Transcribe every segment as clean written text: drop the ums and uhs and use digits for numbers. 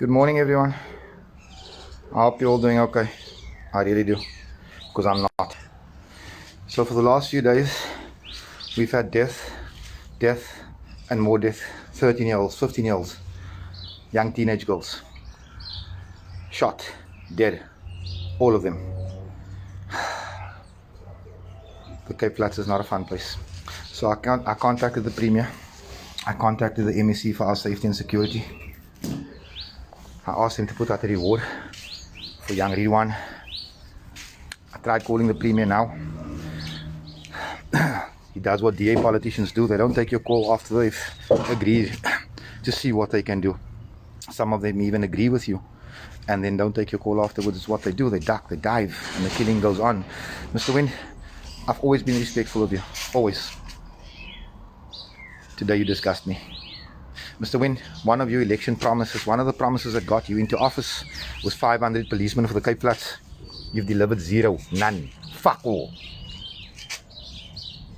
Good morning, everyone. I hope you're all doing okay. I really do, because I'm not. So for the last few days, we've had death, and more death. 13-year-olds, 15-year-olds, young teenage girls, shot, dead, all of them. The Cape Flats is not a fun place. So I contacted the Premier. I contacted the MEC for our safety and security. I asked him to put out a reward for young Ridwan. I tried calling the Premier now. He does what DA politicians do. They don't take your call after they've agreed to see what they can do. Some of them even agree with you and then don't take your call afterwards. It's what they do. They duck, they dive, and the killing goes on. Mr. Wynne, I've always been respectful of you. Always. Today you disgust me. Mr. Wynne, one of your election promises, one of the promises that got you into office was 500 policemen for the Cape Flats. You've delivered zero, none, fuck all.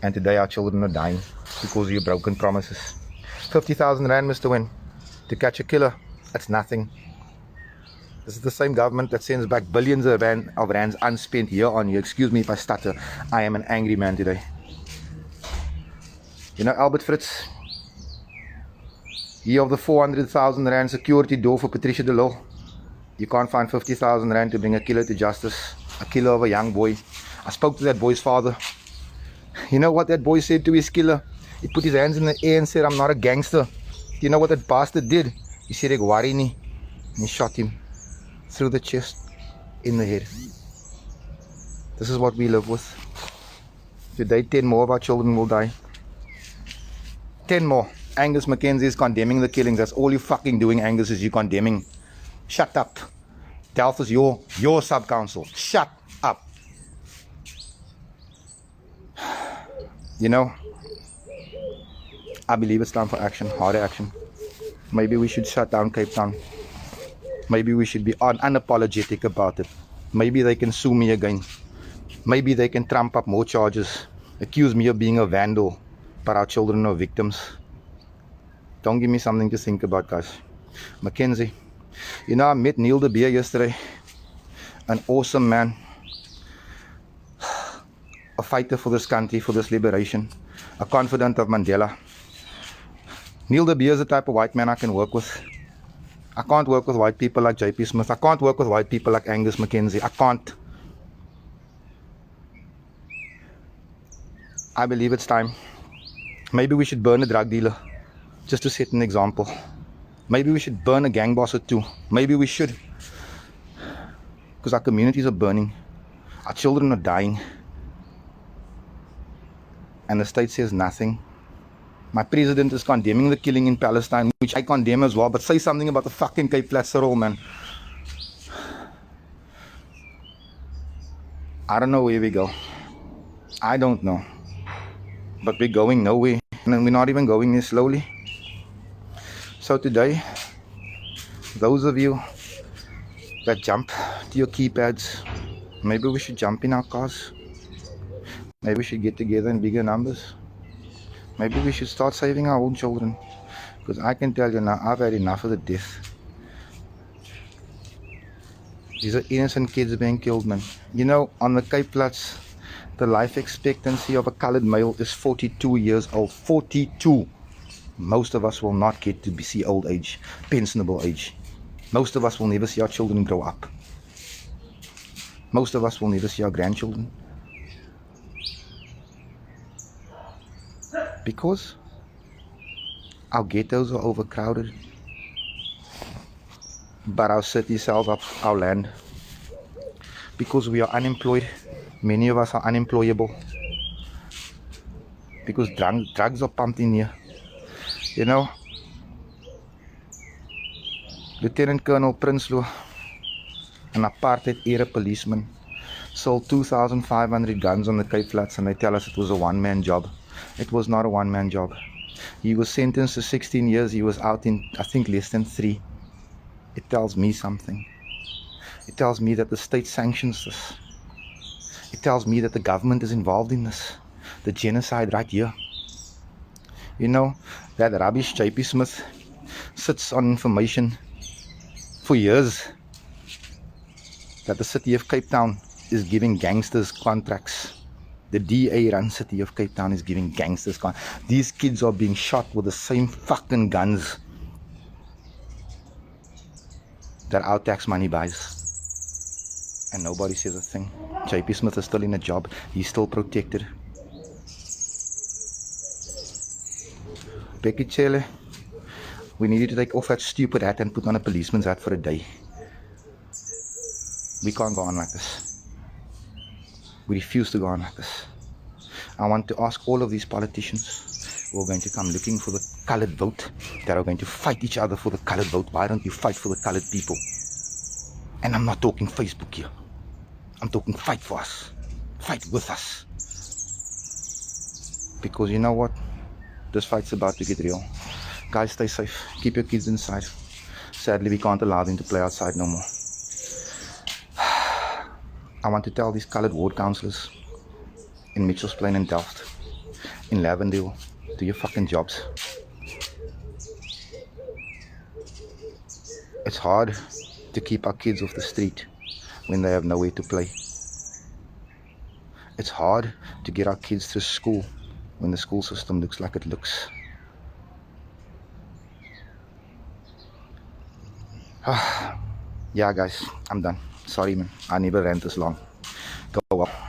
And today our children are dying because of your broken promises. 50,000 rand, Mr. Wynne, to catch a killer, that's nothing. This is the same government that sends back billions of rands unspent year on year. Excuse me if I stutter. I am an angry man today. You know Albert Fritz? He of the 400,000 rand security door for Patricia de Lille. You can't find 50,000 rand to bring a killer to justice. A killer of a young boy. I spoke to that boy's father. You know what that boy said to his killer? He put his hands in the air and said, "I'm not a gangster." You know what that bastard did? He said, "Ek worry nie." And he shot him through the chest, in the head. This is what we live with. Today 10 more of our children will die. 10 more. Angus Mackenzie is condemning the killings. That's all you're fucking doing, Angus, is you condemning. Shut up. Delft is your sub-council. Shut up. You know, I believe it's time for action, harder action. Maybe we should shut down Cape Town. Maybe we should be unapologetic about it. Maybe they can sue me again. Maybe they can trump up more charges. Accuse me of being a vandal, but our children are victims. Don't give me something to think about, guys. Mackenzie, you know, I met Neil de Beer yesterday. An awesome man. A fighter for this country, for this liberation. A confidant of Mandela. Neil de Beer is the type of white man I can work with. I can't work with white people like JP Smith. I can't work with white people like Angus Mackenzie. I can't. I believe it's time. Maybe we should burn a drug dealer, just to set an example. Maybe we should burn a gang boss or two. Maybe we should. Because our communities are burning. Our children are dying. And the state says nothing. My president is condemning the killing in Palestine, which I condemn as well. But say something about the fucking Cape Flats, man. I don't know where we go. I don't know. But we're going nowhere. And we're not even going there slowly. So today, those of you that jump to your keypads, maybe we should jump in our cars. Maybe we should get together in bigger numbers. Maybe we should start saving our own children. Because I can tell you now, I've had enough of the death. These are innocent kids being killed, man. You know, on the Cape Flats, the life expectancy of a colored male is 42 years old. 42. Most of us will not get to see old age, pensionable age. Most of us will never see our children grow up. Most of us will never see our grandchildren. Because our ghettos are overcrowded. But our cities sells up our land. Because we are unemployed. Many of us are unemployable. Because drugs are pumped in here. You know, Lieutenant Colonel Prinsloo, an apartheid-era policeman, sold 2,500 guns on the Cape Flats, and they tell us it was a one-man job. It was not a one-man job. He was sentenced to 16 years. He was out in, I think, less than 3. It tells me something. It tells me that the state sanctions this. It tells me that the government is involved in this. The genocide right here. You know, that rubbish JP Smith sits on information for years that the city of Cape Town is giving gangsters contracts. The DA run city of Cape Town is giving gangsters contracts. These kids are being shot with the same fucking guns that our tax money buys. And nobody says a thing. JP Smith is still in a job. He's still protected. Becky Chele, we need you to take off that stupid hat and put on a policeman's hat for a day. We can't go on like this. We refuse to go on like this. I want to ask all of these politicians who are going to come looking for the colored vote, that are going to fight each other for the colored vote. Why don't you fight for the colored people? And I'm not talking Facebook here. I'm talking fight for us. Fight with us. Because you know what? This fight's about to get real. Guys, stay safe. Keep your kids inside. Sadly, we can't allow them to play outside no more. I want to tell these colored ward councillors in Mitchell's Plain and Delft, in Lavendale, do your fucking jobs. It's hard to keep our kids off the street when they have nowhere to play. It's hard to get our kids through school when the school system looks like it looks. Yeah, guys, I'm done. Sorry, man. I never ran this long. Go well.